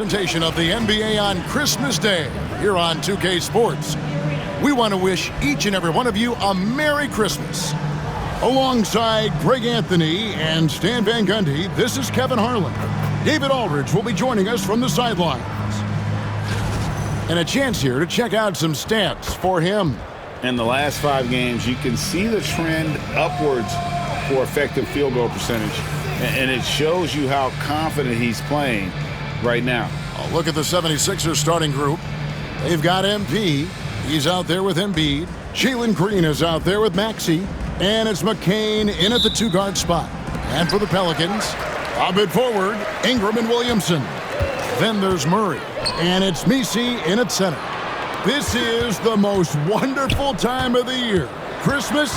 Presentation of the NBA on Christmas Day here on 2K Sports. We want to wish each and every one of you a Merry Christmas. Alongside Greg Anthony and Stan Van Gundy, this is Kevin Harlan. David Aldridge will be joining us from the sidelines. And a chance here to check out some stats for him. In the last 5 games, you can see the trend upwards for effective field goal percentage. And it shows you how confident he's playing right now. A look at the 76ers starting group. They've got MP. He's out there with Embiid. Jalen Green is out there with Maxey. And it's McCain in at the 2-guard spot. And for the Pelicans, a bit forward, Ingram and Williamson. Then there's Murray. And it's Messi in at center. This is the most wonderful time of the year. Christmas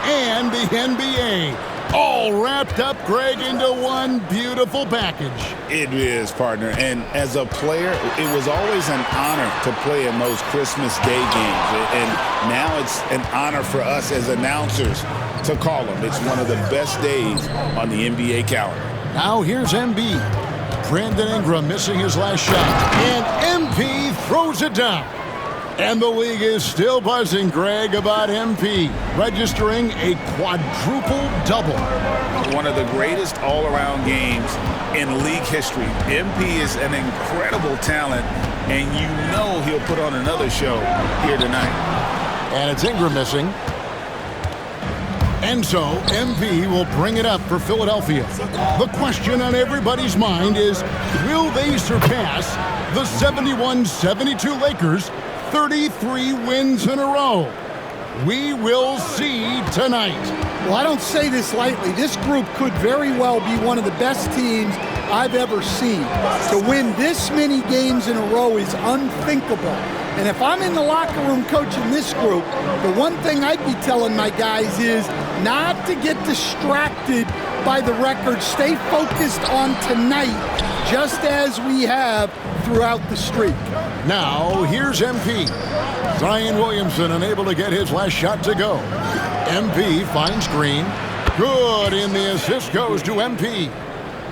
and the NBA. All wrapped up, Greg, into one beautiful package. It is, partner. And as a player, it was always an honor to play in those Christmas Day games. And now it's an honor for us as announcers to call them. It's one of the best days on the NBA calendar. Now here's Embiid. Brandon Ingram missing his last shot. And MP throws it down. And the league is still buzzing, Greg, about MP registering a quadruple double. One of the greatest all-around games in league history. MP is an incredible talent, and you know he'll put on another show here tonight. And it's Ingram missing. And so MP will bring it up for Philadelphia. The question on everybody's mind is, will they surpass the 71-72 Lakers 33 wins in a row? We will see tonight. Well, I don't say this lightly. This group could very well be one of the best teams I've ever seen. To win this many games in a row is unthinkable. And if I'm in the locker room coaching this group, the one thing I'd be telling my guys is not to get distracted by the record. Stay focused on tonight, just as we have throughout the streak. Now, here's MP. Zion Williamson unable to get his last shot to go. MP finds Green. Good, and the assist goes to MP.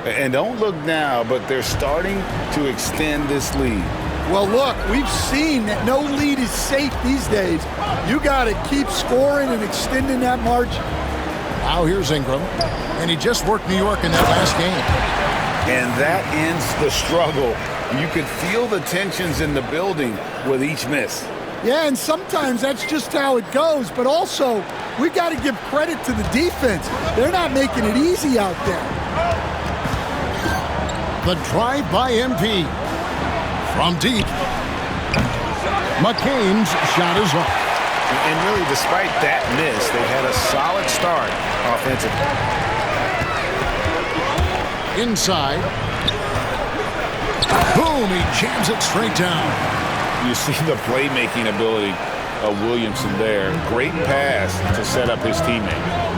And don't look now, but they're starting to extend this lead. Well, look, we've seen that no lead is safe these days. You got to keep scoring and extending that margin. Now here's Ingram, and he just worked New York in that last game. And that ends the struggle. You could feel the tensions in the building with each miss. Yeah, and sometimes that's just how it goes. But also, we got to give credit to the defense. They're not making it easy out there. The drive by MP. From deep. McCain's shot is off. And really, despite that miss, they had a solid start offensively. Inside. Boom, he jams it straight down. You see the playmaking ability of Williamson there. Great pass to set up his teammate.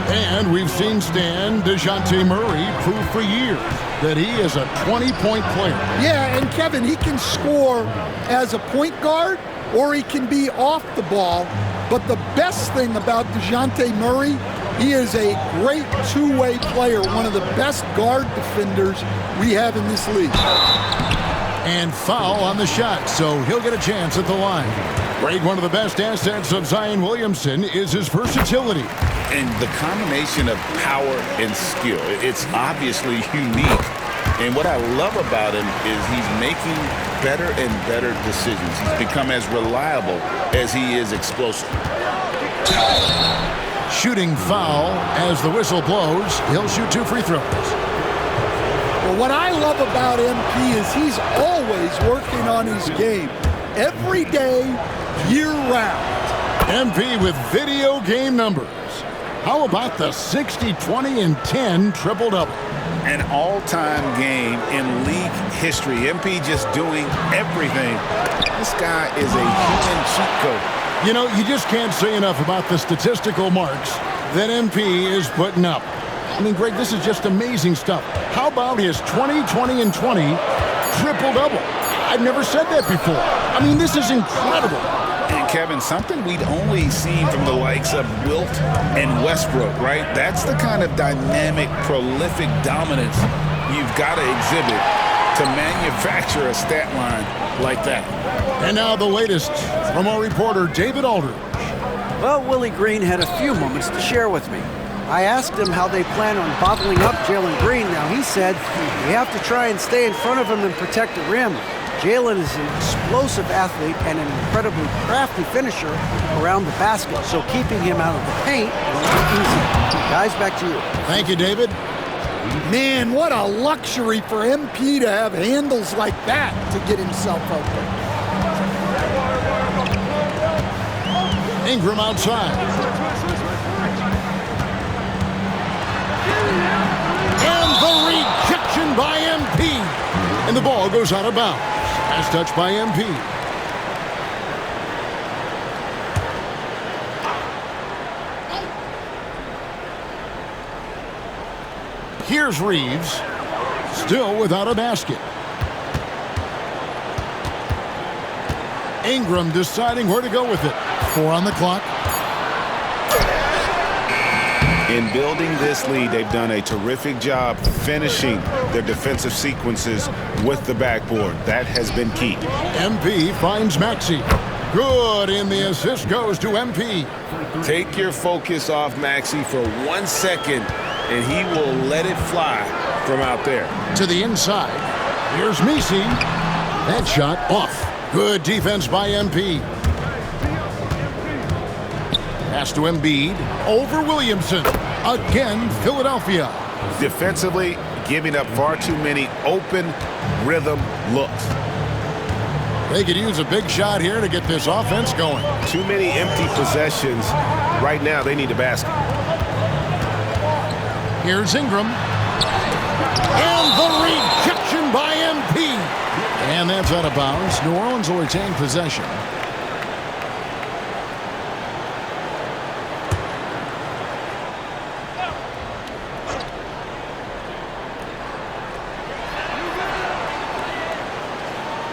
And we've seen Stan DeJounte Murray prove for years that he is a 20-point player. Yeah, and Kevin, he can score as a point guard or he can be off the ball. But the best thing about DeJounte Murray, he is a great two-way player, one of the best guard defenders we have in this league. And foul on the shot, so he'll get a chance at the line. Greg, one of the best assets of Zion Williamson is his versatility. And the combination of power and skill, it's obviously unique. And what I love about him is he's making better and better decisions. He's become as reliable as he is explosive. Shooting foul as the whistle blows. He'll shoot 2 free throws. Well, what I love about MP is he's always working on his game. Every day, year-round. MP with video game numbers. How about the 60, 20, and 10 triple-double? An all-time game in league history. MP just doing everything. This guy is a human cheat code. You know, you just can't say enough about the statistical marks that MP is putting up. I mean, Greg, this is just amazing stuff. How about his 20, 20, and 20 triple-double? I've never said that before. I mean, this is incredible. And Kevin, something we'd only seen from the likes of Wilt and Westbrook, right? That's the kind of dynamic, prolific dominance you've got to exhibit to manufacture a stat line like that. And now the latest from our reporter, David Aldridge. Well, Willie Green had a few moments to share with me. I asked him how they plan on bottling up Jalen Green. Now, he said, we have to try and stay in front of him and protect the rim. Jalen is an explosive athlete and an incredibly crafty finisher around the basket, so keeping him out of the paint won't be easy. Guys, back to you. Thank you, David. Man, what a luxury for MP to have handles like that to get himself open. Ingram outside. And the rejection by MP. And the ball goes out of bounds. As touched by MP. Here's Reeves. Still without a basket. Ingram deciding where to go with it. 4 on the clock. In building this lead, they've done a terrific job finishing their defensive sequences with the backboard. That has been key. MP finds Maxey. Good, and the assist goes to MP. Take your focus off Maxey for 1 second, and he will let it fly from out there. To the inside. Here's Messi. That shot off. Good defense by MP. Pass to Embiid. Over Williamson. Again, Philadelphia. Defensively, giving up far too many open rhythm looks. They could use a big shot here to get this offense going. Too many empty possessions. Right now, they need a basket. Here's Ingram. And the rejection by MP. And that's out of bounds. New Orleans will retain possession.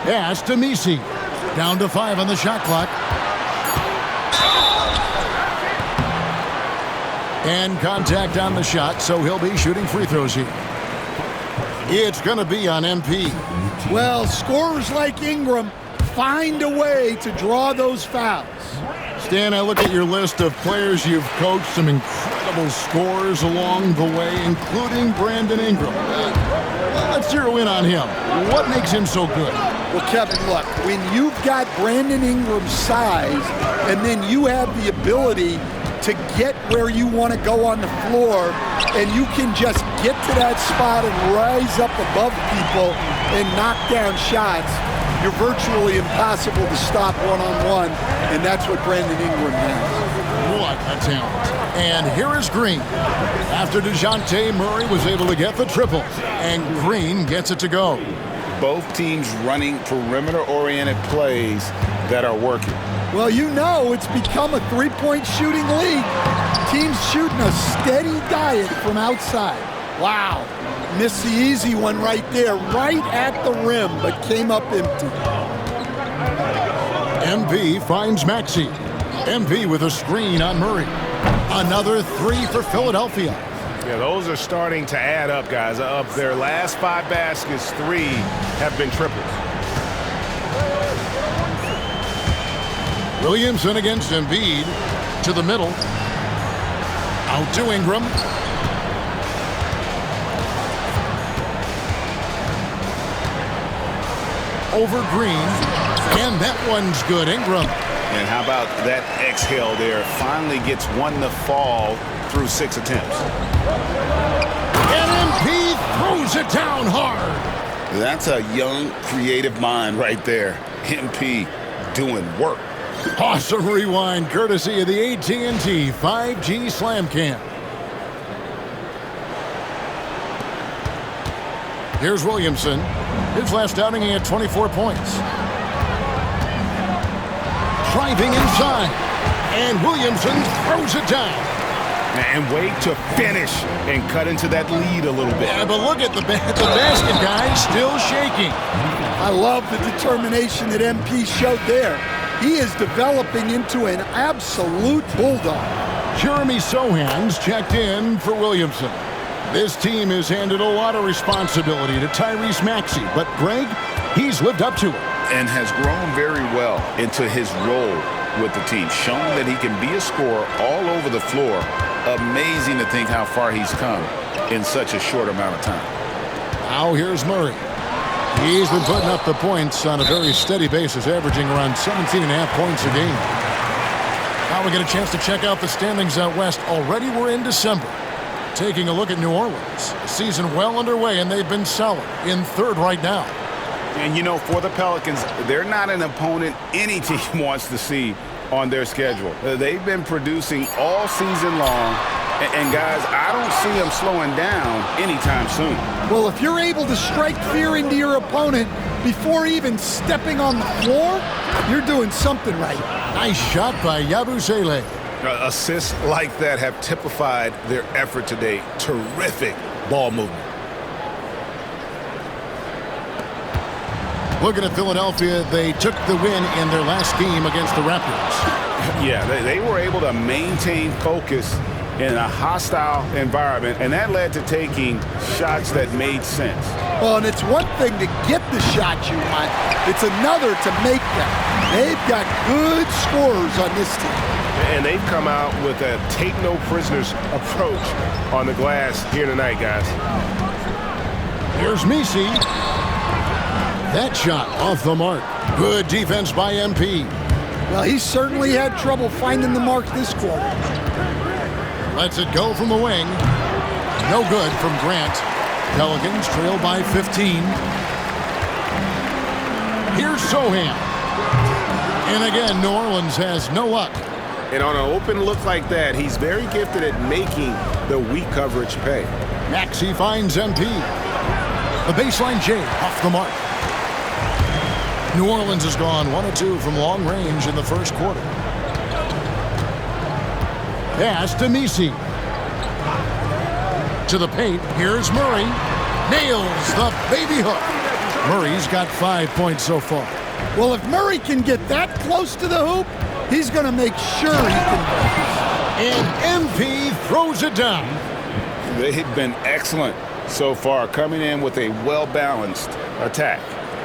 Pass to Messi. Down to 5 on the shot clock. And contact on the shot, so he'll be shooting free throws here. It's going to be on MP. Well, scorers like Ingram find a way to draw those fouls. Stan, I look at your list of players you've coached, some incredible scorers along the way, including Brandon Ingram. Let's zero in on him. What makes him so good? Well, Kevin, look, when you've got Brandon Ingram's size and then you have the ability to get where you want to go on the floor and you can just get to that spot and rise up above people and knock down shots, you're virtually impossible to stop one-on-one, and that's what Brandon Ingram has. What a talent. And here is Green. After DeJounte Murray was able to get the triple, and Green gets it to go. Both teams running perimeter-oriented plays that are working. Well, you know it's become a three-point shooting league. Teams shooting a steady diet from outside. Wow. Missed the easy one right there, right at the rim, but came up empty. MP finds Maxey. MP with a screen on Murray. Another 3 for Philadelphia. Yeah, those are starting to add up, guys. Of their last 5 baskets, 3 have been triples. Williamson against Embiid. To the middle. Out to Ingram. Over Green. And that one's good. Ingram. And how about that exhale there? Finally gets one to fall through 6 attempts. And MP throws it down hard. That's a young, creative mind right there. MP doing work. Awesome rewind, courtesy of the AT&T 5G Slam Cam. Here's Williamson. His last outing, he had 24 points. Driving inside. And Williamson throws it down. And wait to finish and cut into that lead a little bit. Yeah, but look at the basket guy still shaking. I love the determination that MP showed there. He is developing into an absolute bulldog. Jeremy Sohan's checked in for Williamson. This team has handed a lot of responsibility to Tyrese Maxey, but Greg, he's lived up to it. And has grown very well into his role with the team, showing that he can be a scorer all over the floor. Amazing to think how far he's come in such a short amount of time. Now here's Murray. He's been putting up the points on a very steady basis, averaging around 17.5 points a game. Now we get a chance to check out the standings out west. Already we're in December. Taking a look at New Orleans. The season well underway, and they've been solid in third right now. And, you know, for the Pelicans, they're not an opponent any team wants to see on their schedule. They've been producing all season long. And, guys, I don't see them slowing down anytime soon. Well, if you're able to strike fear into your opponent before even stepping on the floor, you're doing something right. Nice shot by Yabusele. Assists like that have typified their effort today. Terrific ball movement. Looking at Philadelphia, they took the win in their last game against the Raptors. Yeah, they were able to maintain focus in a hostile environment, and that led to taking shots that made sense. Well, and it's one thing to get the shots you want. It's another to make them. They've got good scorers on this team. And they've come out with a take-no-prisoners approach on the glass here tonight, guys. Here's Messi. That shot off the mark. Good defense by MP. Well, he certainly had trouble finding the mark this quarter. Lets it go from the wing. No good from Grant. Pelicans trail by 15. Here's Sohan. And again, New Orleans has no luck. And on an open look like that, he's very gifted at making the weak coverage pay. Maxey finds MP. The baseline J off the mark. New Orleans has gone 1 of 2 from long range in the first quarter. Pass to Messi. To the paint. Here's Murray. Nails the baby hook. Murray's got 5 points so far. Well, if Murray can get that close to the hoop, he's going to make sure he can. And MP throws it down. They've been excellent so far, coming in with a well-balanced attack.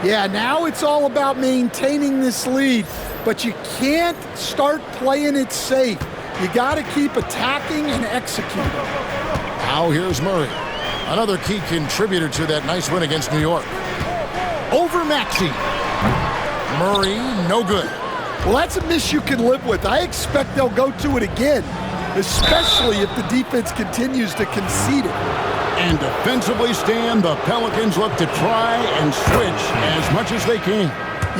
Yeah, now it's all about maintaining this lead, but you can't start playing it safe. You got to keep attacking and executing. Now here's Murray, another key contributor to that nice win against New York. Over Maxey. Murray, no good. Well, that's a miss you can live with. I expect they'll go to it again, especially if the defense continues to concede it. And defensively, Stan, the Pelicans look to try and switch as much as they can.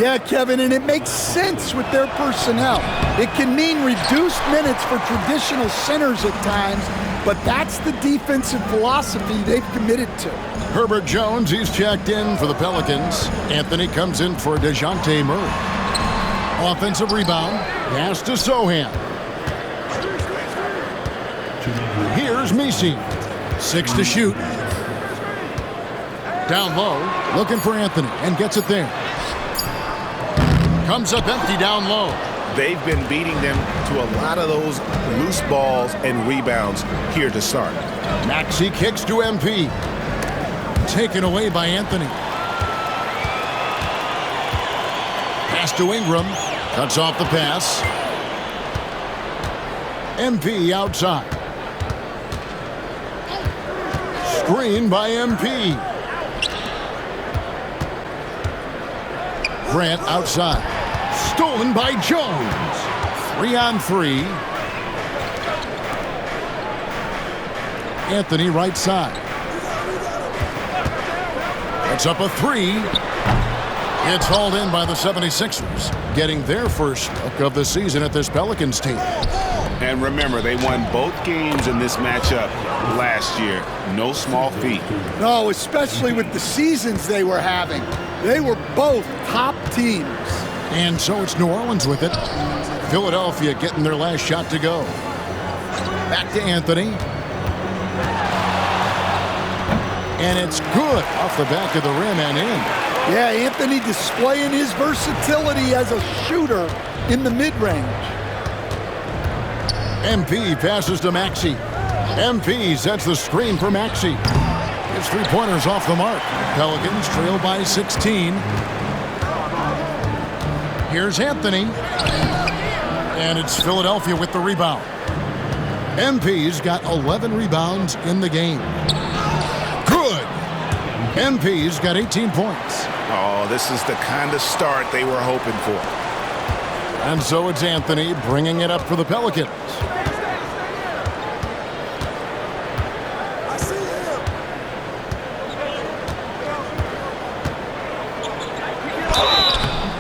Yeah, Kevin, and it makes sense with their personnel. It can mean reduced minutes for traditional centers at times, but that's the defensive philosophy they've committed to. Herbert Jones, he's checked in for the Pelicans. Anthony comes in for DeJounte Murray. Offensive rebound, pass to Sohan. Here's Messi. 6 to shoot. Down low, looking for Anthony, and gets it there. Comes up empty down low. They've been beating them to a lot of those loose balls and rebounds here to start. Maxey kicks to MP. Taken away by Anthony. Pass to Ingram. Cuts off the pass. MP outside. Screen by MP. Grant outside. Stolen by Jones. 3-on-3. Anthony right side. Puts up a 3. It's hauled in by the 76ers, getting their first look of the season at this Pelicans team. And remember, they won both games in this matchup last year. No small feat. No, especially with the seasons they were having. They were both top teams. And so it's New Orleans with it. Philadelphia getting their last shot to go. Back to Anthony. And it's good off the back of the rim and in. Yeah, Anthony displaying his versatility as a shooter in the mid-range. MP passes to Maxey. MP sets the screen for Maxey. His three-pointers off the mark. Pelicans trail by 16. Here's Anthony. And it's Philadelphia with the rebound. MP's got 11 rebounds in the game. Good. MP's got 18 points. Oh, this is the kind of start they were hoping for. And so it's Anthony bringing it up for the Pelicans.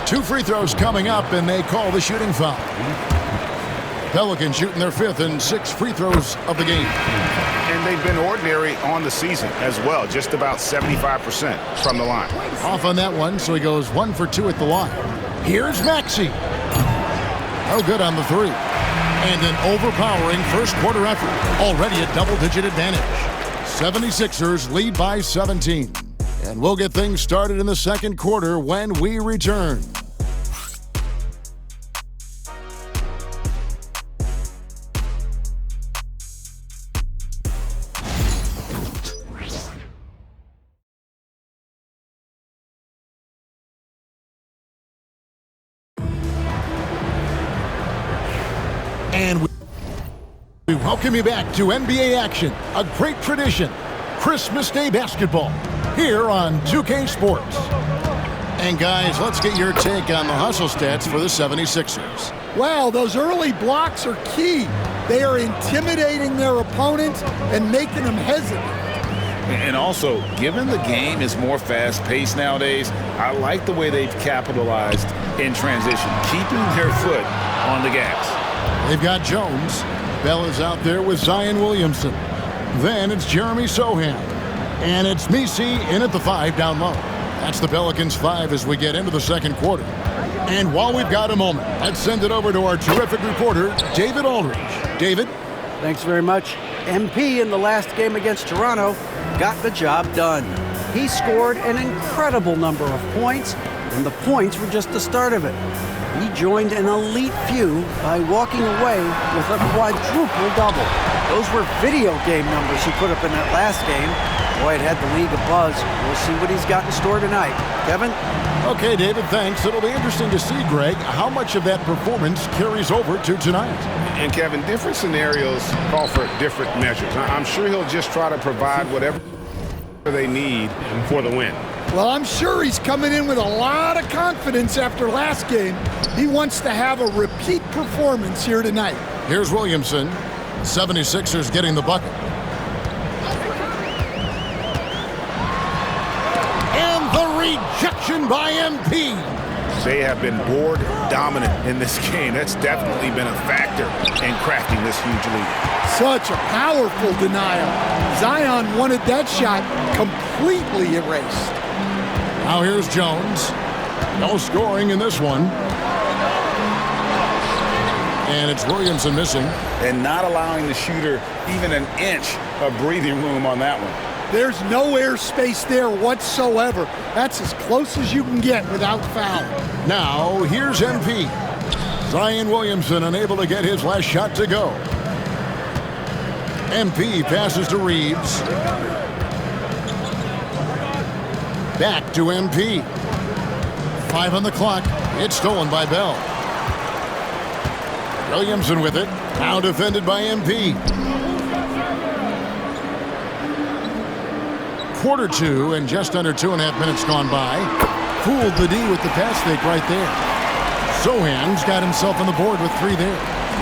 Two free throws coming up, and they call the shooting foul. Pelicans shooting their 5th and 6th free throws of the game. And they've been ordinary on the season as well, just about 75% from the line. Off on that one, so he goes 1 for 2 at the line. Here's Maxey. No good on the three. And an overpowering first quarter effort. Already a double-digit advantage. 76ers lead by 17. And we'll get things started in the second quarter when we return. And we welcome you back to NBA action, a great tradition, Christmas Day basketball, here on 2K Sports. And guys, let's get your take on the hustle stats for the 76ers. Well, those early blocks are key. They are intimidating their opponents and making them hesitant. And also, given the game is more fast-paced nowadays, I like the way they've capitalized in transition, keeping their foot on the gas. They've got Jones. Bell is out there with Zion Williamson. Then it's Jeremy Sohan. And it's Messi in at the 5 down low. That's the Pelicans 5 as we get into the second quarter. And while we've got a moment, let's send it over to our terrific reporter, David Aldridge. David? Thanks very much. MP in the last game against Toronto got the job done. He scored an incredible number of points, and the points were just the start of it. He joined an elite few by walking away with a quadruple double. Those were video game numbers he put up in that last game. Boy, it had the league abuzz. We'll see what he's got in store tonight. Kevin? Okay, David, thanks. It'll be interesting to see, Greg, how much of that performance carries over to tonight. And Kevin, different scenarios call for different measures. I'm sure he'll just try to provide whatever they need for the win. Well, I'm sure he's coming in with a lot of confidence after last game. He wants to have a repeat performance here tonight. Here's Williamson. 76ers getting the bucket. And the rejection by MP. They have been board dominant in this game. That's definitely been a factor in crafting this huge lead. Such a powerful denial. Zion wanted that shot completely erased. Now here's Jones. No scoring in this one. And it's Williamson missing. And not allowing the shooter even an inch of breathing room on that one. There's no airspace there whatsoever. That's as close as you can get without foul. Now here's MP. Zion Williamson unable to get his last shot to go. MP passes to Reeves. Back to MP. 5 on the clock. It's stolen by Bell. Williamson with it. Now defended by MP. Quarter 2 and just under 2.5 minutes gone by. Fooled the D with the pass fake right there. Sohan's got himself on the board with 3 there.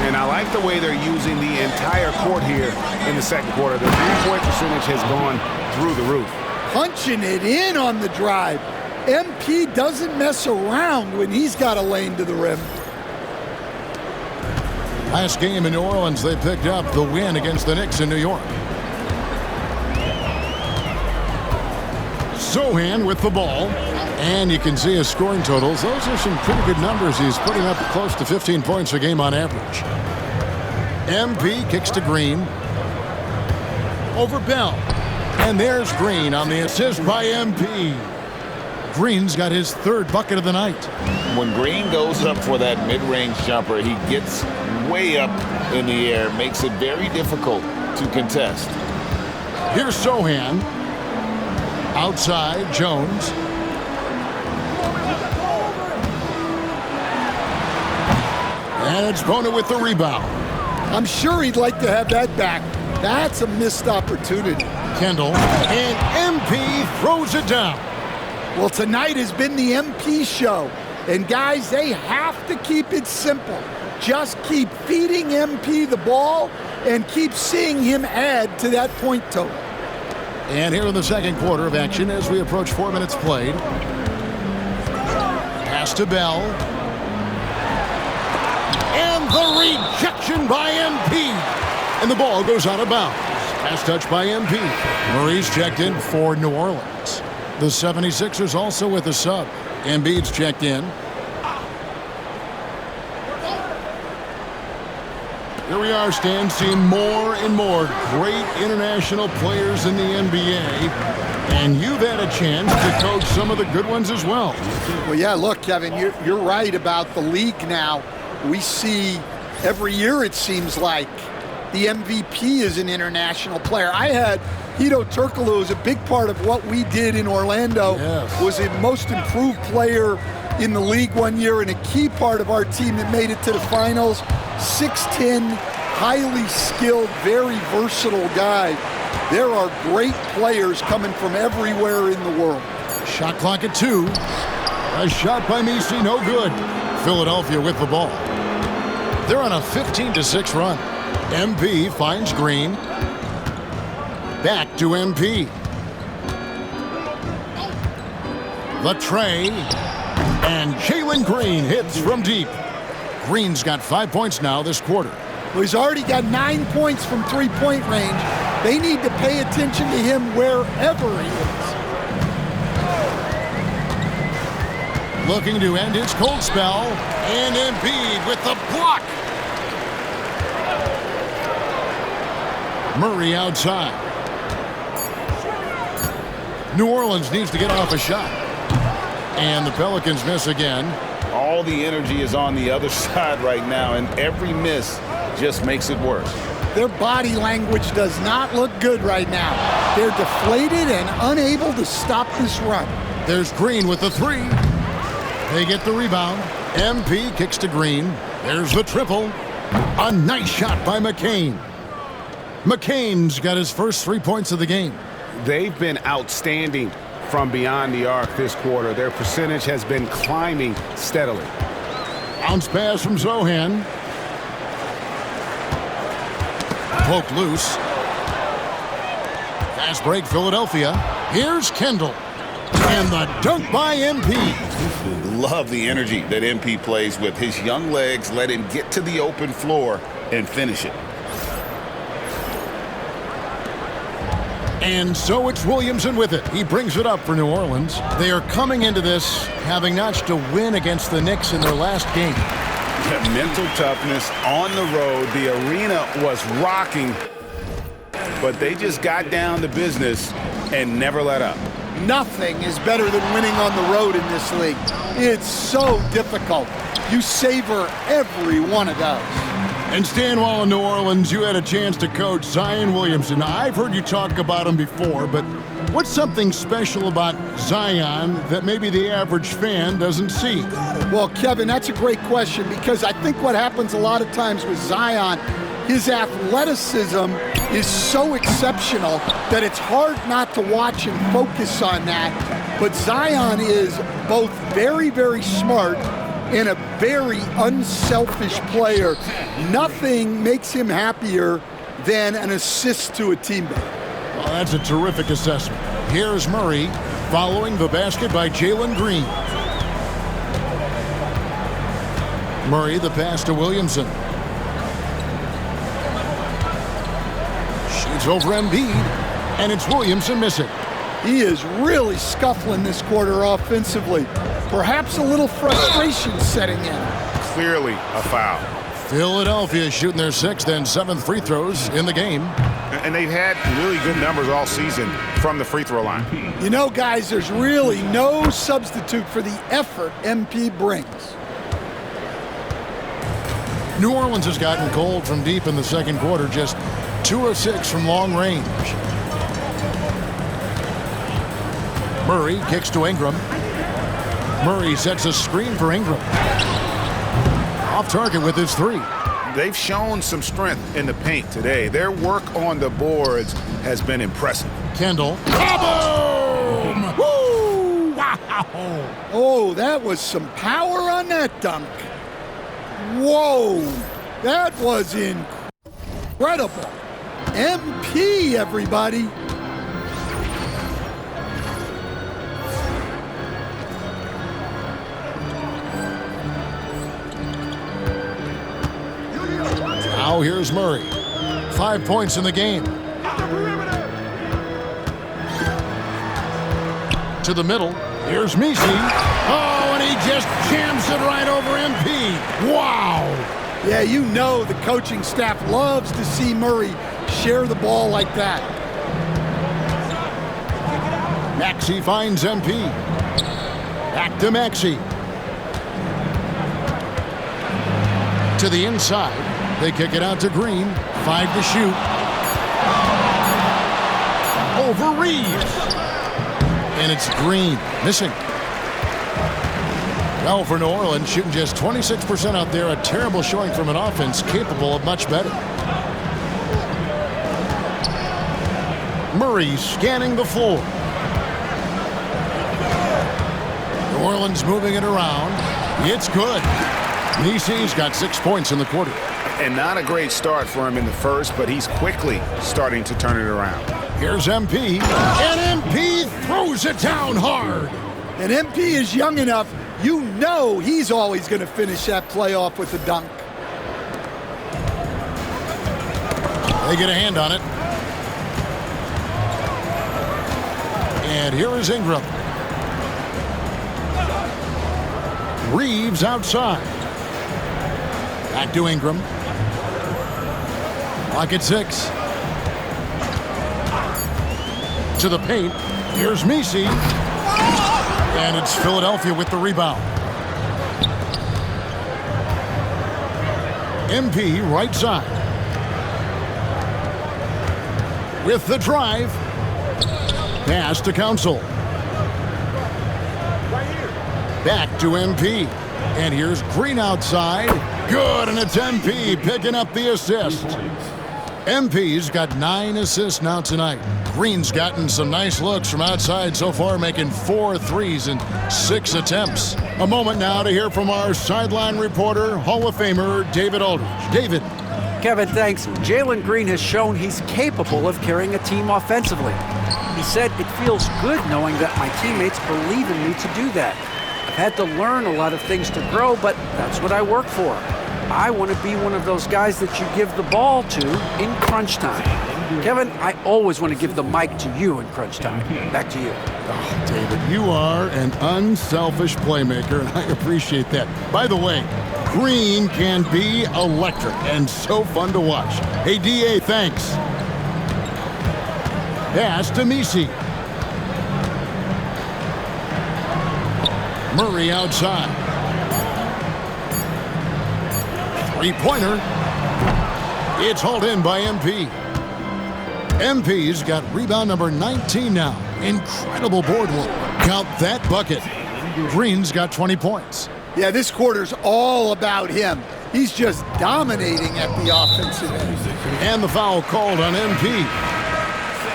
And I like the way they're using the entire court here in the second quarter. The three-point percentage has gone through the roof. Punching it in on the drive. MP doesn't mess around when he's got a lane to the rim. Last game in New Orleans, they picked up the win against the Knicks in New York. Sohan with the ball. And you can see his scoring totals. Those are some pretty good numbers. He's putting up close to 15 points a game on average. MP kicks to Green. Over Bell. And there's Green on the assist by MP. Green's got his 3rd bucket of the night. When Green goes up for that mid-range jumper, he gets way up in the air, makes it very difficult to contest. Here's Sohan. Outside, Jones. And it's Bona with the rebound. I'm sure he'd like to have that back. That's a missed opportunity. Kendall, and MP throws it down. Well, tonight has been the MP show. And guys, they have to keep it simple. Just keep feeding MP the ball and keep seeing him add to that point total. And here in the second quarter of action as we approach 4 minutes played. Pass to Bell. And the rejection by MP. And the ball goes out of bounds. Pass touch by MP. Murray's checked in for New Orleans. The 76ers also with a sub. Embiid's checked in. Here we are, Stan, seeing more and more great international players in the NBA. And you've had a chance to coach some of the good ones as well. Well, yeah, look, Kevin, you're right about the league now. We see every year, it seems like, the MVP is an international player. I had Hito Turkoglu, who was a big part of what we did in Orlando, was the most improved player in the league one year and a key part of our team that made it to the finals. 6'10", highly skilled, very versatile guy. There are great players coming from everywhere in the world. Shot clock at 2. A shot by Messi, no good. Philadelphia with the ball. They're on a 15-6 run. MP finds Green. Back to MP. The tray. And Jalen Green hits from deep. Green's got 5 points now this quarter. Well, he's already got 9 points from three-point range. They need to pay attention to him wherever he is. Looking to end his cold spell. And Embiid with the block. Murray outside. New Orleans needs to get off a shot. And the Pelicans miss again. All the energy is on the other side right now, and every miss just makes it worse. Their body language does not look good right now. They're deflated and unable to stop this run. There's Green with the 3. They get the rebound. MP kicks to Green. There's the triple. A nice shot by McCain. McCain's got his first 3 points of the game. They've been outstanding from beyond the arc this quarter. Their percentage has been climbing steadily. Bounce pass from Zohan. Poked loose. Fast break, Philadelphia. Here's Kendall. And the dunk by MP. Love the energy that MP plays with. His young legs let him get to the open floor and finish it. And so it's Williamson with it. He brings it up for New Orleans. They are coming into this having notched a win against the Knicks in their last game. Mental toughness on the road. The arena was rocking, but they just got down to business and never let up. Nothing is better than winning on the road in this league. It's so difficult. You savor every one of those. And Stan, while in New Orleans, you had a chance to coach Zion Williamson. Now, I've heard you talk about him before, but what's something special about Zion that maybe the average fan doesn't see? Well, Kevin, that's a great question because I think what happens a lot of times with Zion, his athleticism is so exceptional that it's hard not to watch and focus on that. But Zion is both very, very smart and a very unselfish player. Nothing makes him happier than an assist to a teammate. Well, that's a terrific assessment. Here's Murray following the basket by Jalen Green. Murray, the pass to Williamson. Shoots over Embiid, and it's Williamson missing. He is really scuffling this quarter offensively. Perhaps a little frustration setting in. Clearly a foul. Philadelphia shooting their 6th and 7th free throws in the game. And they've had really good numbers all season from the free throw line. You know, guys, there's really no substitute for the effort MP brings. New Orleans has gotten cold from deep in the second quarter, just 2 of 6 from long range. Murray kicks to Ingram. Murray sets a screen for Ingram. Off target with his 3. They've shown some strength in the paint today. Their work on the boards has been impressive. Kendall. Kaboom! Woo! Wow! Oh, that was some power on that dunk. Whoa! That was incredible. MP, everybody. Now here's Murray. 5 points in the game. To the middle. Here's Misi. Oh, and he just jams it right over MP. Wow! Yeah, you know the coaching staff loves to see Murray share the ball like that. Maxey finds MP. Back to Maxey. To the inside. They kick it out to Green. 5 to shoot. Over Reeves. And it's Green. Missing. Well, for New Orleans, shooting just 26% out there. A terrible showing from an offense capable of much better. Murray scanning the floor. New Orleans moving it around. It's good. Misi's got 6 points in the quarter. And not a great start for him in the first, but he's quickly starting to turn it around. Here's MP, and MP throws it down hard. And MP is young enough, you know he's always going to finish that play off with a dunk. They get a hand on it. And here is Ingram. Reeves outside. Back to Ingram. Clock at 6. To the paint. Here's Misi. And it's Philadelphia with the rebound. MP right side. With the drive. Pass to Council. Back to MP. And here's Green outside. Good, and it's MP picking up the assist. MP's got 9 assists now tonight. Green's gotten some nice looks from outside so far, making 4 threes in 6 attempts. A moment now to hear from our sideline reporter, Hall of Famer David Aldridge. David. Kevin, thanks. Jalen Green has shown he's capable of carrying a team offensively. He said, "It feels good knowing that my teammates believe in me to do that. I've had to learn a lot of things to grow, but that's what I work for. I want to be one of those guys that you give the ball to in crunch time." Kevin, I always want to give the mic to you in crunch time. Back to you. Oh, David, you are an unselfish playmaker, and I appreciate that. By the way, Green can be electric and so fun to watch. Hey, DA, thanks. Pass to Misi. Murray outside. Three-pointer. It's hauled in by MP. MP's got rebound number 19 now. Incredible board work. Count that bucket. Green's got 20 points. Yeah, this quarter's all about him. He's just dominating at the offensive end. And the foul called on MP.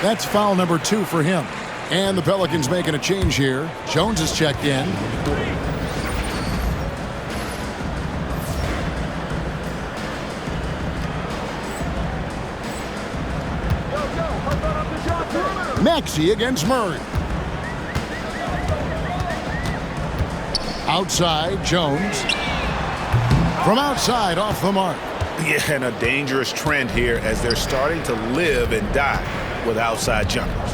That's foul number 2 for him. And the Pelicans making a change here. Jones is checked in. Maxey against Murray. Outside, Jones. From outside, off the mark. Yeah, and a dangerous trend here as they're starting to live and die with outside jumpers.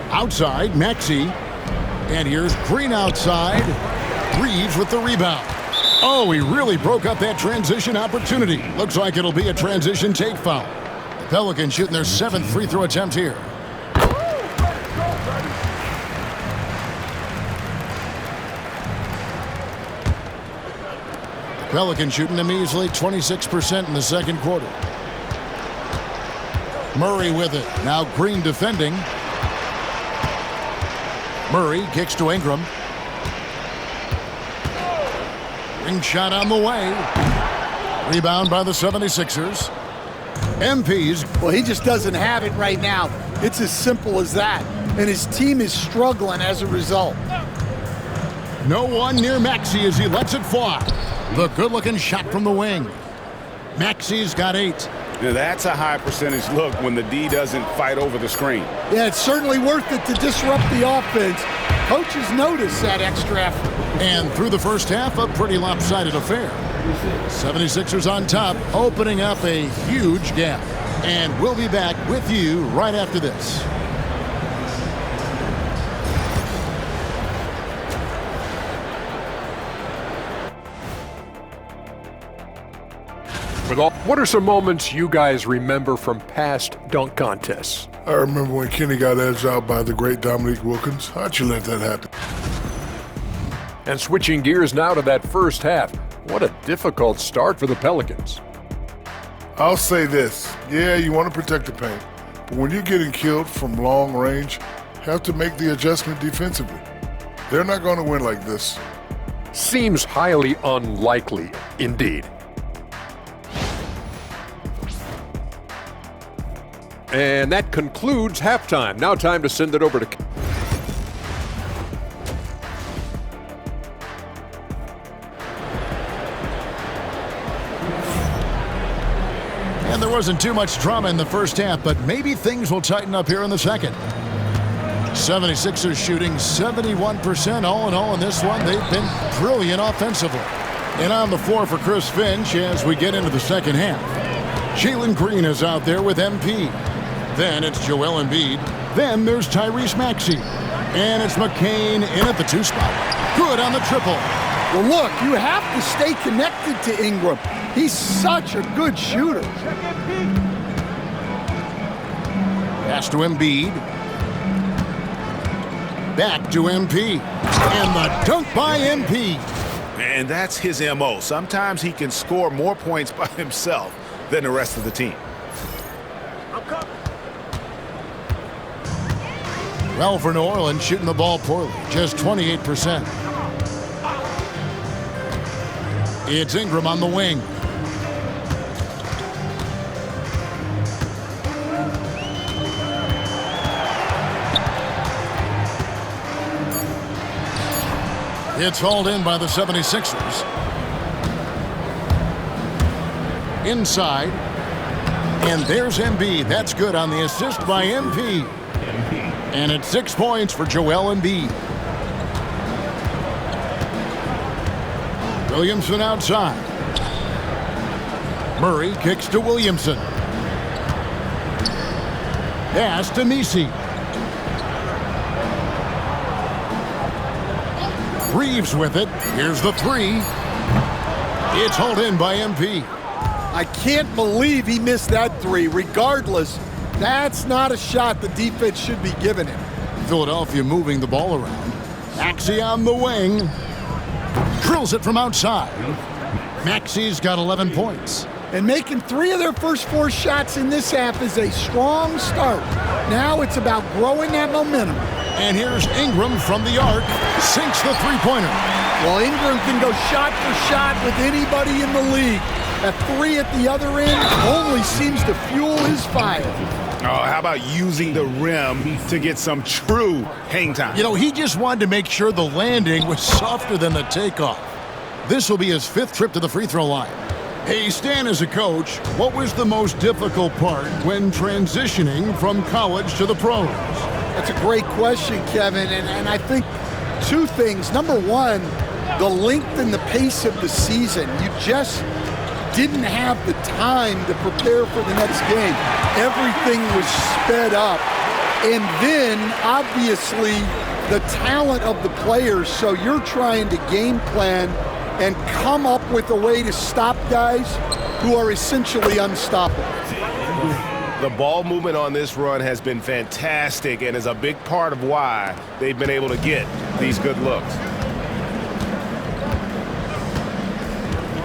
Outside, Maxey. And here's Green outside. Reeves with the rebound. Oh, he really broke up that transition opportunity. Looks like it'll be a transition take foul. The Pelicans shooting their 7th free throw attempt here. Pelicans shooting a measly 26% in the second quarter. Murray with it. Now Green defending. Murray kicks to Ingram. Ring shot on the way. Rebound by the 76ers. MP's. Well, he just doesn't have it right now. It's as simple as that. And his team is struggling as a result. No one near Maxey as he lets it fly. The good-looking shot from the wing. Maxey's got 8. Now that's a high percentage look when the D doesn't fight over the screen. Yeah, it's certainly worth it to disrupt the offense. Coaches notice that extra effort. And through the first half, a pretty lopsided affair. 76ers on top, opening up a huge gap. And we'll be back with you right after this. What are some moments you guys remember from past dunk contests? I remember when Kenny got edged out by the great Dominique Wilkins. How'd you let that happen? And switching gears now to that first half, what a difficult start for the Pelicans. I'll say this. Yeah, you want to protect the paint. But when you're getting killed from long range, you have to make the adjustment defensively. They're not going to win like this. Seems highly unlikely indeed. And that concludes halftime. Now time to send it over to... And there wasn't too much drama in the first half, but maybe things will tighten up here in the second. 76ers shooting 71% all in all in this one. They've been brilliant offensively. And on the floor for Chris Finch as we get into the second half. Jalen Green is out there with MP. Then it's Joel Embiid. Then there's Tyrese Maxey. And it's McCain in at the 2 spot. Good on the triple. Well, look, you have to stay connected to Ingram. He's such a good shooter. Pass to Embiid. Back to MP. And the dunk by MP. And that's his MO. Sometimes he can score more points by himself than the rest of the team. Well, for New Orleans, shooting the ball poorly, just 28%. It's Ingram on the wing. It's hauled in by the 76ers. Inside. And there's Embiid. That's good on the assist by MP. And it's 6 points for Joel Embiid. Williamson outside. Murray kicks to Williamson. Pass to Messi. Reeves with it. Here's the 3. It's hauled in by MP. I can't believe he missed that 3. Regardless, that's not a shot the defense should be giving him. Philadelphia moving the ball around. Maxey on the wing. Drills it from outside. Maxey's got 11 points. And making 3 of their first 4 shots in this half is a strong start. Now it's about growing that momentum. And here's Ingram from the arc. Sinks the 3-pointer. Well, Ingram can go shot for shot with anybody in the league. That 3 at the other end only seems to fuel his fire. Oh, how about using the rim to get some true hang time? You know, he just wanted to make sure the landing was softer than the takeoff. This will be his 5th trip to the free throw line. Hey, Stan, as a coach, what was the most difficult part when transitioning from college to the pros? That's a great question, Kevin, and I think 2 things. Number 1, the length and the pace of the season. You just didn't have the time to prepare for the next game. Everything was sped up. And then, obviously, the talent of the players. So you're trying to game plan and come up with a way to stop guys who are essentially unstoppable. The ball movement on this run has been fantastic and is a big part of why they've been able to get these good looks.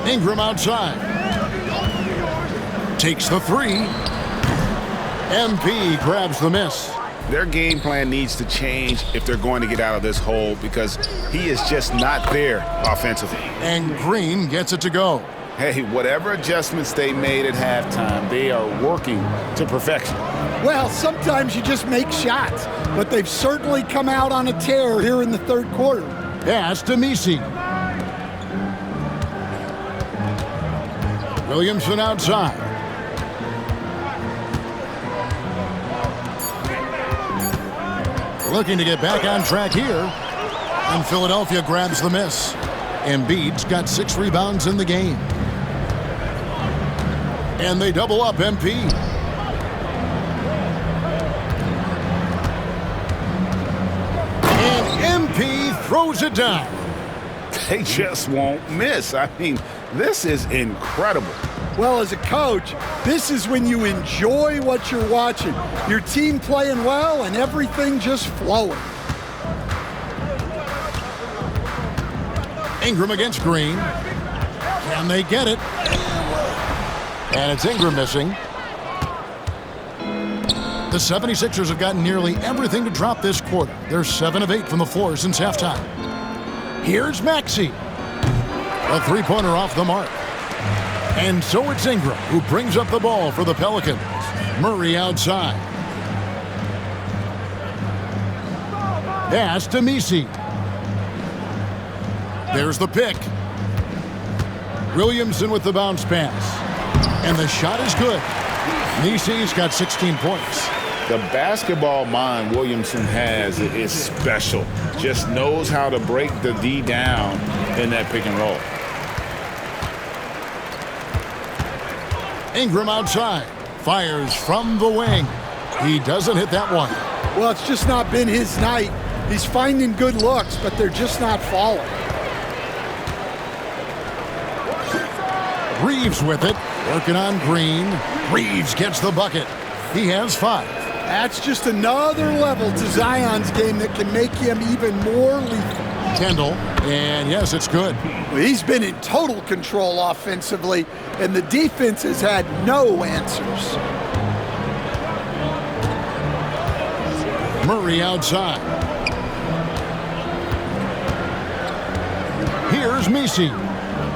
Ingram outside. Takes the 3. MP grabs the miss. Their game plan needs to change if they're going to get out of this hole because he is just not there offensively. And Green gets it to go. Hey, whatever adjustments they made at halftime, they are working to perfection. Well, sometimes you just make shots, but they've certainly come out on a tear here in the third quarter. Pass to Misi. Williamson outside. Looking to get back on track here. And Philadelphia grabs the miss. Embiid's got 6 rebounds in the game. And they double up MP. And MP throws it down. They just won't miss. I mean, this is incredible. Well, as a coach, this is when you enjoy what you're watching. Your team playing well and everything just flowing. Ingram against Green. Can they get it? And it's Ingram missing. The 76ers have gotten nearly everything to drop this quarter. They're 7 of 8 from the floor since halftime. Here's Maxey. A three-pointer off the mark. And so it's Ingram who brings up the ball for the Pelicans. Murray outside. Pass to Misi. There's the pick. Williamson with the bounce pass. And the shot is good. Misi's got 16 points. The basketball mind Williamson has is special. Just knows how to break the D down in that pick and roll. Ingram outside. Fires from the wing. He doesn't hit that one. Well, it's just not been his night. He's finding good looks, but they're just not falling. Reeves with it. Working on Green. Reeves gets the bucket. He has 5. That's just another level to Zion's game that can make him even more lethal. Kendall. And yes, it's good. He's been in total control offensively, and the defense has had no answers. Murray outside. Here's Misi.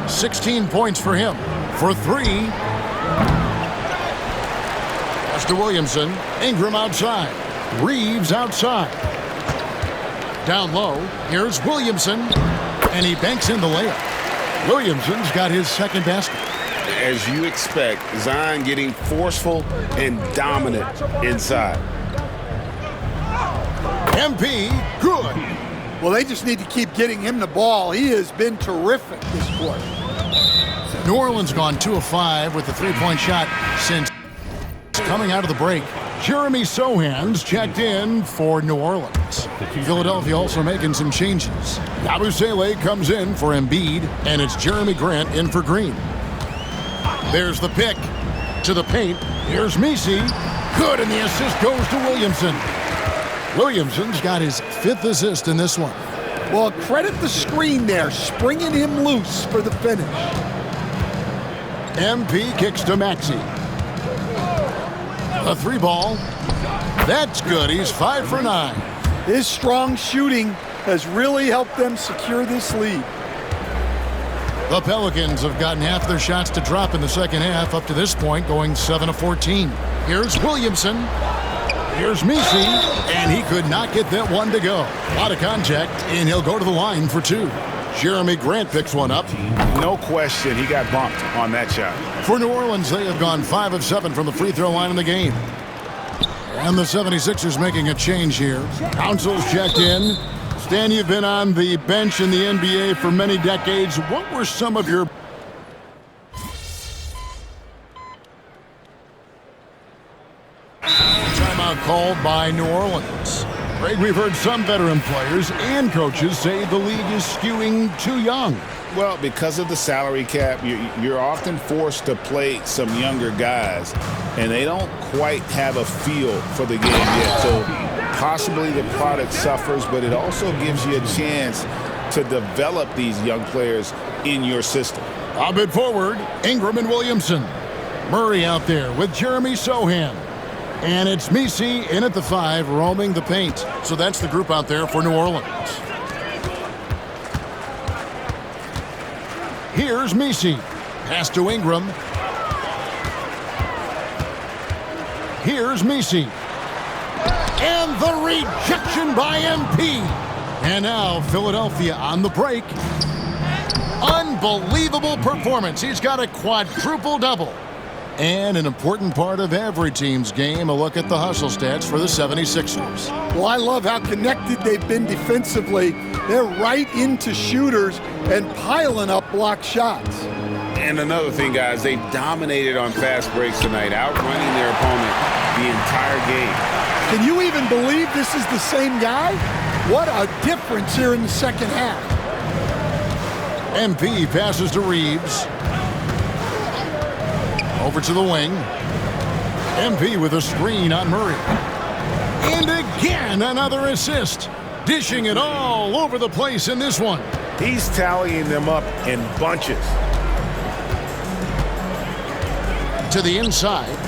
16 points for him. For 3. Pass to Williamson. Ingram outside. Reeves outside. Down low. Here's Williamson. And he banks in the layup. Williamson's got his second basket. As you expect, Zion getting forceful and dominant inside. MP, good. Well, they just need to keep getting him the ball. He has been terrific this quarter. New Orleans gone 2 of 5 with the three-point shot since coming out of the break. Jeremy Sohan's checked in for New Orleans. Philadelphia also making some changes. Yabusele comes in for Embiid, and it's Jeremy Grant in for Green. There's the pick to the paint. Here's Misi. Good, and the assist goes to Williamson. Williamson's got his 5th assist in this one. Well, credit the screen there, springing him loose for the finish. MP kicks to Maxey. A 3-ball. That's good. He's 5 for 9. His strong shooting has really helped them secure this lead. The Pelicans have gotten half their shots to drop in the second half up to this point, going 7 of 14. Here's Williamson. Here's Misi, and he could not get that one to go. A lot of contact, and he'll go to the line for 2. Jeremy Grant picks one up. No question, he got bumped on that shot. For New Orleans, they have gone 5 of 7 from the free throw line in the game. And the 76ers making a change here. Council's checked in. Stan, you've been on the bench in the NBA for many decades. What were some of your timeout called by New Orleans? Greg, we've heard some veteran players and coaches say the league is skewing too young. Well, because of the salary cap, you're often forced to play some younger guys, and they don't quite have a feel for the game yet. So possibly the product suffers, but it also gives you a chance to develop these young players in your system. A bit forward, Ingram and Williamson. Murray out there with Jeremy Sohan. And it's Messi in at the 5, roaming the paint. So that's the group out there for New Orleans. Here's Messi. Pass to Ingram. Here's Messi. And the rejection by MP. And now Philadelphia on the break. Unbelievable performance. He's got a quadruple double. And an important part of every team's game, a look at the hustle stats for the 76ers. Well, I love how connected they've been defensively. They're right into shooters and piling up block shots. And another thing, guys, they dominated on fast breaks tonight, outrunning their opponent the entire game. Can you even believe this is the same guy? What a difference here in the second half. MP passes to Reeves. Over to the wing. MP with a screen on Murray. And again, another assist. Dishing it all over the place in this one. He's tallying them up in bunches. To the inside.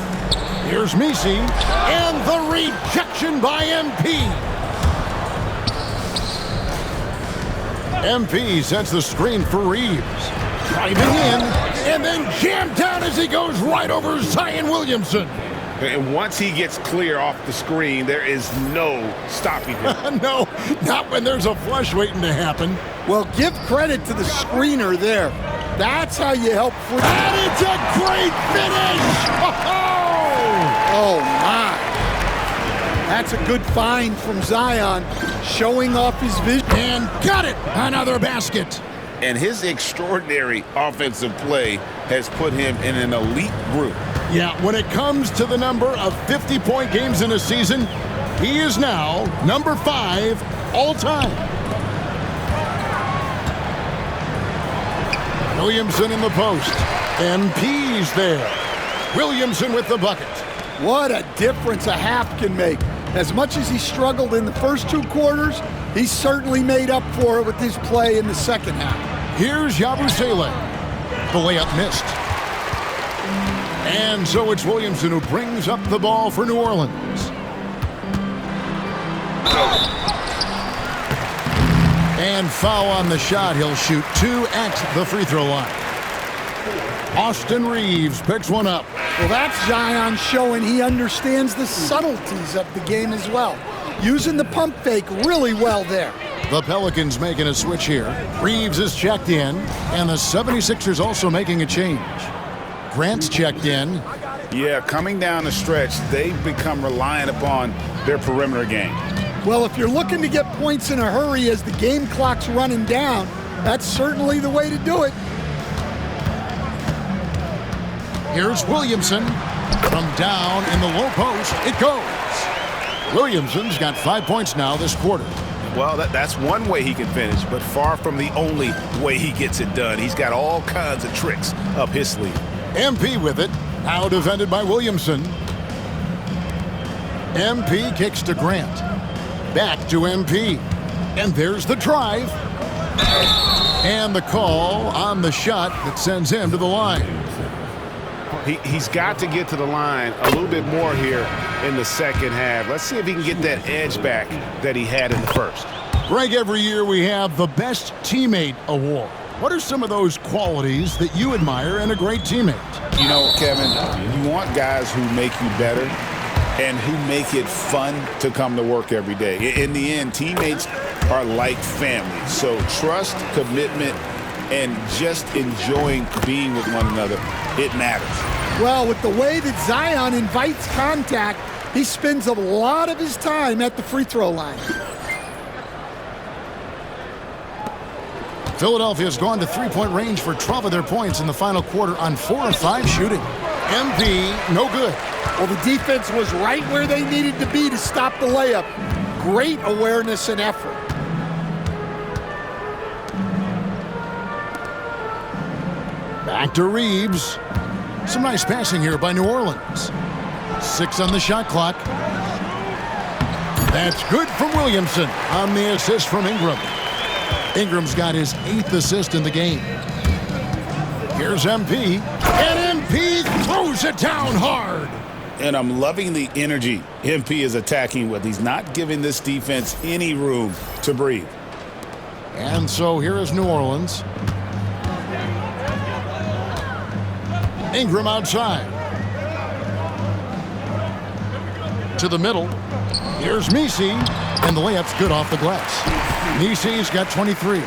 Here's Messi. And the rejection by MP. MP sets the screen for Reeves. Driving in, and then jammed down as he goes right over Zion Williamson. And once he gets clear off the screen, there is no stopping him. No, not when there's a flush waiting to happen. Well, give credit to the screener there. That's how you help. And it's a great finish! Oh, my. That's a good find from Zion, showing off his vision. And got it! Another basket. And his extraordinary offensive play has put him in an elite group. Yeah, when it comes to the number of 50-point games in a season, he is now number 5 all time. Williamson in the post. MP's there. Williamson with the bucket. What a difference a half can make. As much as he struggled in the first 2 quarters, he certainly made up for it with his play in the second half. Here's Yabusele. The layup missed. And so it's Williamson who brings up the ball for New Orleans. And foul on the shot. He'll shoot 2 at the free throw line. Austin Reeves picks one up. Well, that's Zion showing he understands the subtleties of the game as well. Using the pump fake really well there. The Pelicans making a switch here. Reeves is checked in, and the 76ers also making a change. Grant's checked in. Yeah, coming down the stretch, they've become reliant upon their perimeter game. Well, if you're looking to get points in a hurry as the game clock's running down, that's certainly the way to do it. Here's Williamson. From down in the low post, it goes. Williamson's got 5 points now this quarter. Well, that's one way he can finish, but far from the only way he gets it done. He's got all kinds of tricks up his sleeve. MP with it. Now defended by Williamson. MP kicks to Grant. Back to MP. And there's the drive. And the call on the shot that sends him to the line. He's got to get to the line a little bit more here in the second half. Let's see if he can get that edge back that he had in the first. Greg, every year we have the Best Teammate Award. What are some of those qualities that you admire in a great teammate? You know, Kevin, you want guys who make you better and who make it fun to come to work every day. In the end, teammates are like family. So trust, commitment, and just enjoying being with one another, it matters. Well, with the way that Zion invites contact, he spends a lot of his time at the free throw line. Philadelphia's gone to three-point range for 12 of their points in the final quarter on 4 of 5 shooting. MP, no good. Well, the defense was right where they needed to be to stop the layup. Great awareness and effort. Back to Reeves. Some nice passing here by New Orleans. 6 on the shot clock. That's good from Williamson on the assist from Ingram. Ingram's got his 8th assist in the game. Here's MP. And MP throws it down hard. And I'm loving the energy MP is attacking with. He's not giving this defense any room to breathe. And so here is New Orleans. Ingram outside. To the middle. Here's Messi, and the layup's good off the glass. Messi's got 23.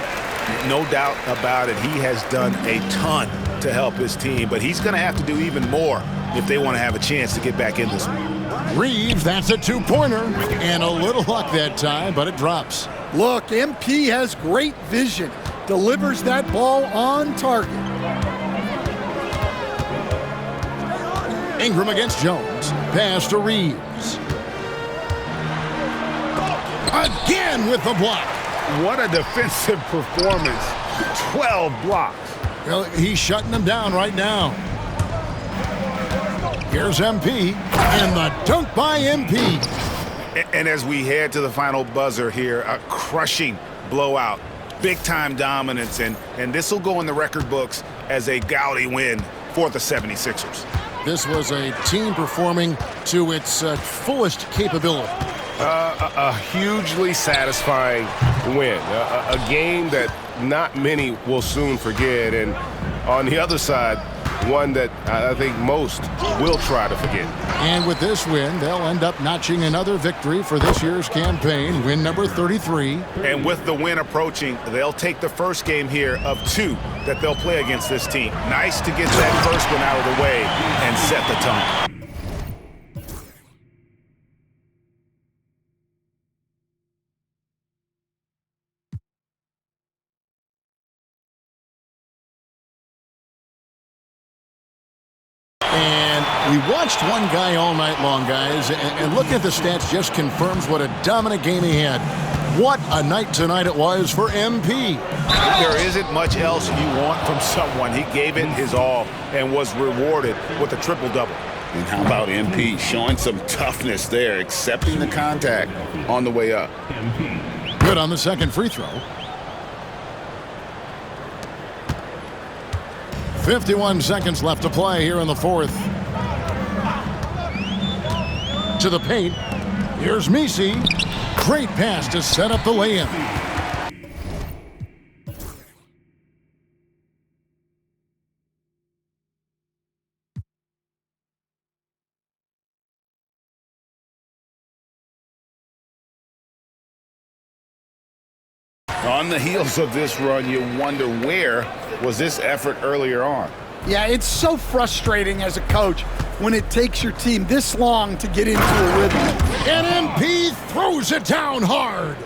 No doubt about it. He has done a ton to help his team, but he's going to have to do even more if they want to have a chance to get back in this one. Reeves, that's a two-pointer, and a little luck that time, but it drops. Look, MP has great vision. Delivers that ball on target. Ingram against Jones. Pass to Reeves. Again with the block. What a defensive performance. 12 blocks. Well, he's shutting them down right now. Here's MP, and the dunk by MP. And as we head to the final buzzer here, a crushing blowout. Big-time dominance, and this will go in the record books as a gaudy win for the 76ers. This was a team performing to its fullest capability. A hugely satisfying win. A game that not many will soon forget. And on the other side, one that I think most will try to forget. And with this win, they'll end up notching another victory for this year's campaign, win number 33. And with the win approaching, they'll take the first game here of 2 that they'll play against this team. Nice to get that first one out of the way and set the tone. And we watched one guy all night long, guys, and looking at the stats just confirms what a dominant game he had. What a night tonight it was for MP. There isn't much else you want from someone. He gave it his all and was rewarded with a triple-double. And how about MP showing some toughness there, accepting the contact on the way up. Good on the second free throw. 51 seconds left to play here in the fourth. To the paint. Here's Messi. Great pass to set up the lay-in. On the heels of this run, you wonder where was this effort earlier on? Yeah, it's so frustrating as a coach when it takes your team this long to get into a rhythm. And MP throws it down hard.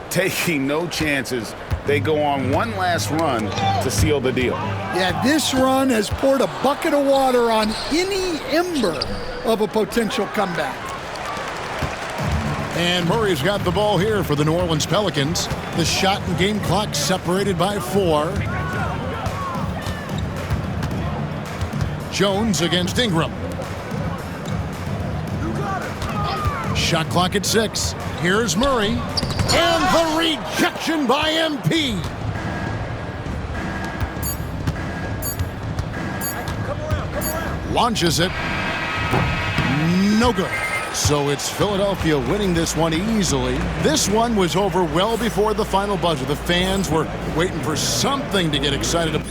Taking no chances, they go on one last run to seal the deal. Yeah, this run has poured a bucket of water on any ember of a potential comeback. And Murray's got the ball here for the New Orleans Pelicans. The shot and game clock separated by 4. Jones against Ingram. Shot clock at 6. Here's Murray. And the rejection by MP. Launches it. No good. So it's Philadelphia winning this one easily. This one was over well before the final buzzer. The fans were waiting for something to get excited about.